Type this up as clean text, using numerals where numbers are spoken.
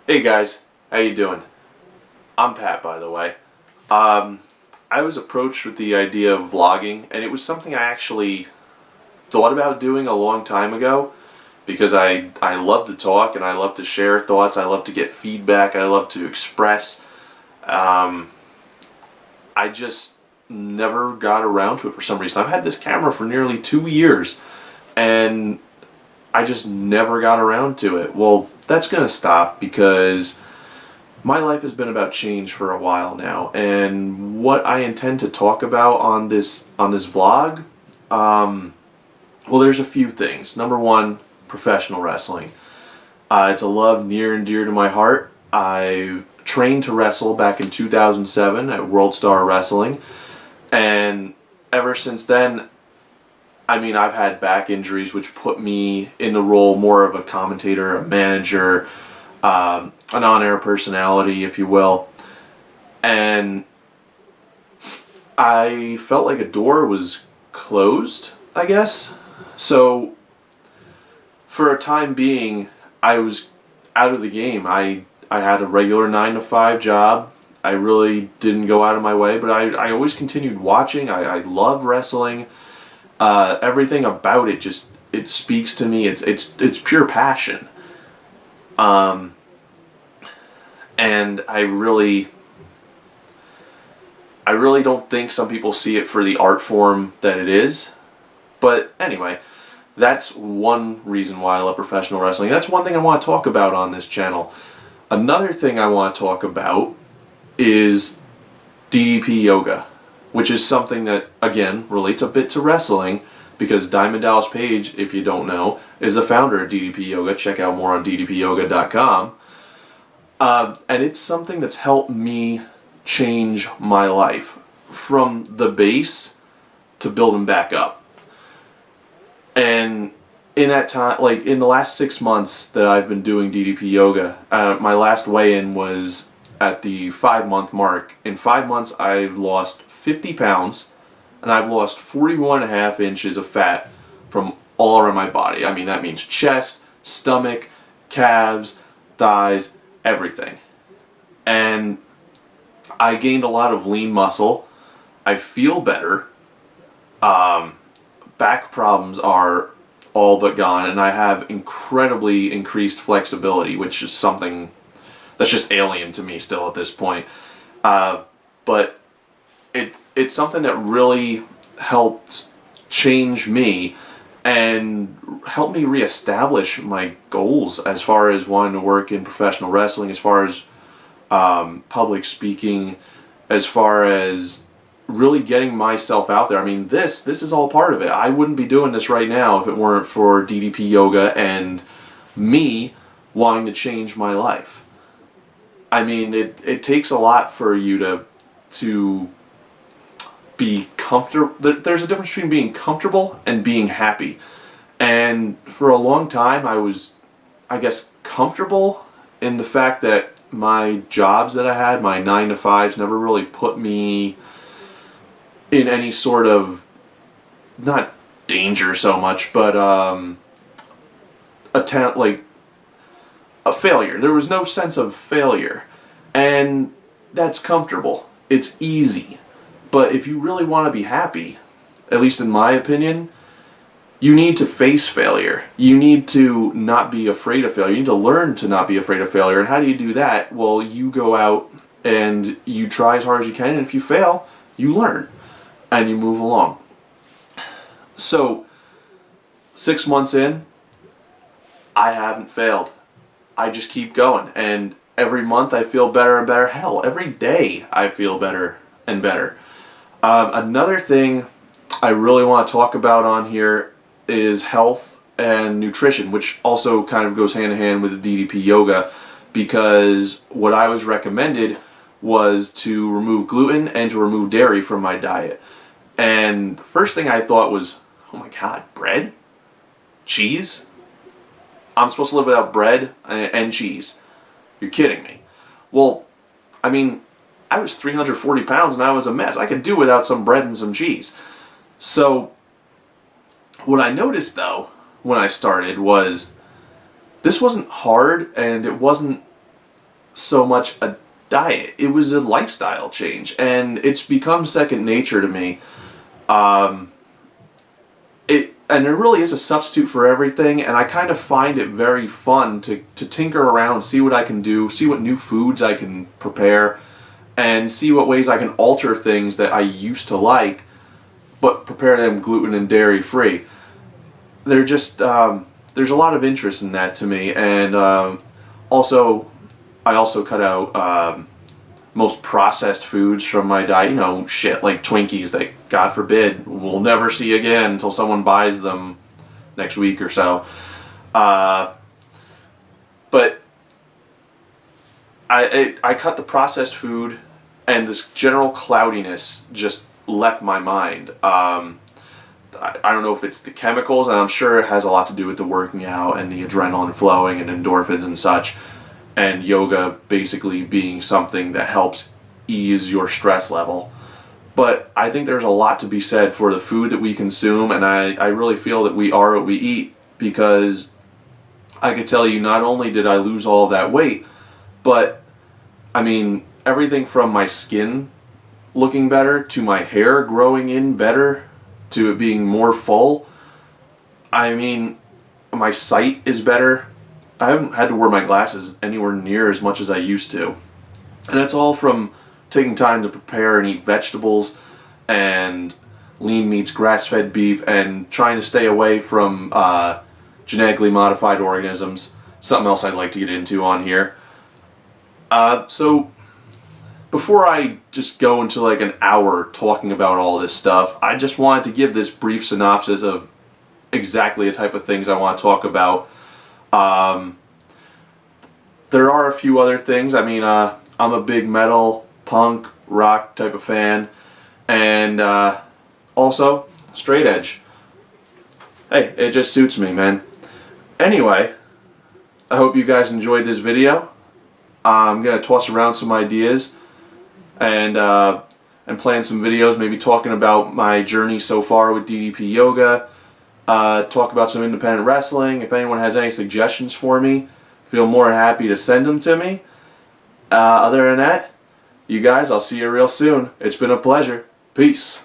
Hey guys, how you doing? I'm Pat, by the way. I was approached with the idea of vlogging, and it was something I actually thought about doing a long time ago because I love to talk and I love to share thoughts. I love to get feedback. I love to express. Um, I just never got around to it for some reason. I've had this camera for nearly 2 years, and I just never got around to it. Well, that's gonna stop because my life has been about change for a while now, and what I intend to talk about on this vlog, well, there's a few things. Number one, professional wrestling. It's a love near and dear to my heart. I trained to wrestle back in 2007 at World Star Wrestling, and ever since then, I mean, I've had back injuries which put me in the role more of a commentator, a manager, an on-air personality, if you will. And I felt like a door was closed, I guess. So for a time being, I was out of the game. I had a regular 9 to 5 job. I really didn't go out of my way, but I always continued watching. I love wrestling. Everything about it just it speaks to me. It's pure passion. And I really don't think some people see it for the art form that it is. But anyway, that's one reason why I love professional wrestling. That's one thing I want to talk about on this channel. Another thing I want to talk about is DDP yoga, which is something that, again, relates a bit to wrestling because Diamond Dallas Page, if you don't know, is the founder of DDP Yoga. Check out more on ddpyoga.com. And it's something that's helped me change my life from the base to building back up. And in that time, like in the last 6 months that I've been doing DDP yoga, my last weigh-in was at the 5-month mark. In 5 months, I've lost 50 pounds and I've lost 41.5 inches of fat from all around my body. I mean, that means chest, stomach, calves, thighs, everything. And I gained a lot of lean muscle. I feel better. Back problems are all but gone, and I have incredibly increased flexibility, which is something that's just alien to me still at this point. But it's something that really helped change me and help me reestablish my goals as far as wanting to work in professional wrestling, as far as public speaking, as far as really getting myself out there. I mean, this is all part of it. I wouldn't be doing this right now if it weren't for DDP Yoga and me wanting to change my life. I mean, it takes a lot for you to be comfortable. There's a difference between being comfortable and being happy. And for a long time, I was, I guess, comfortable in the fact that my jobs that I had, my 9 to 5s, never really put me in any sort of, not danger so much, but like a failure. There was no sense of failure. And that's comfortable. It's easy. But if you really want to be happy, at least in my opinion, you need to face failure. You need to not be afraid of failure. You need to learn to not be afraid of failure. And how do you do that? Well, you go out and you try as hard as you can, and if you fail, you learn and you move along. So, 6 months in, I haven't failed. I just keep going, and every month I feel better and better. Hell, every day I feel better and better. Another thing I really want to talk about on here is health and nutrition, which also kind of goes hand in hand with the DDP yoga, because what I was recommended was to remove gluten and to remove dairy from my diet. And the first thing I thought was, oh my god, bread? Cheese? I'm supposed to live without bread and cheese. You're kidding me. Well, I mean, I was 340 pounds and I was a mess. I could do without some bread and some cheese. So, what I noticed though, when I started, was this wasn't hard and it wasn't so much a diet. It was a lifestyle change, and it's become second nature to me. And there really is a substitute for everything, and I kind of find it very fun to tinker around, see what I can do, see what new foods I can prepare, and see what ways I can alter things that I used to like, but prepare them gluten and dairy free. They're just there's a lot of interest in that to me, and also I also cut out most processed foods from my diet. You know, shit like Twinkies that, God forbid, we'll never see again until someone buys them next week or so. But I cut the processed food, and this general cloudiness just left my mind. I don't know if it's the chemicals, and I'm sure it has a lot to do with the working out and the adrenaline flowing and endorphins and such, and yoga basically being something that helps ease your stress level. But I think there's a lot to be said for the food that we consume, and I really feel that we are what we eat, because I could tell you, not only did I lose all of that weight, but I mean, everything from my skin looking better, to my hair growing in better, to it being more full. I mean, my sight is better. I haven't had to wear my glasses anywhere near as much as I used to. And that's all from taking time to prepare and eat vegetables and lean meats, grass-fed beef, and trying to stay away from genetically modified organisms. Something else I'd like to get into on here. So before I just go into like an hour talking about all this stuff, I just wanted to give this brief synopsis of exactly the type of things I want to talk about. There are a few other things. I mean, I'm a big metal, punk, rock type of fan, and also straight edge. Hey, it just suits me, man. Anyway, I hope you guys enjoyed this video. I'm gonna toss around some ideas and plan some videos, maybe talking about my journey so far with DDP yoga. Talk about some independent wrestling. If anyone has any suggestions for me, feel more than happy to send them to me. Other than that, you guys, I'll see you real soon. It's been a pleasure. Peace.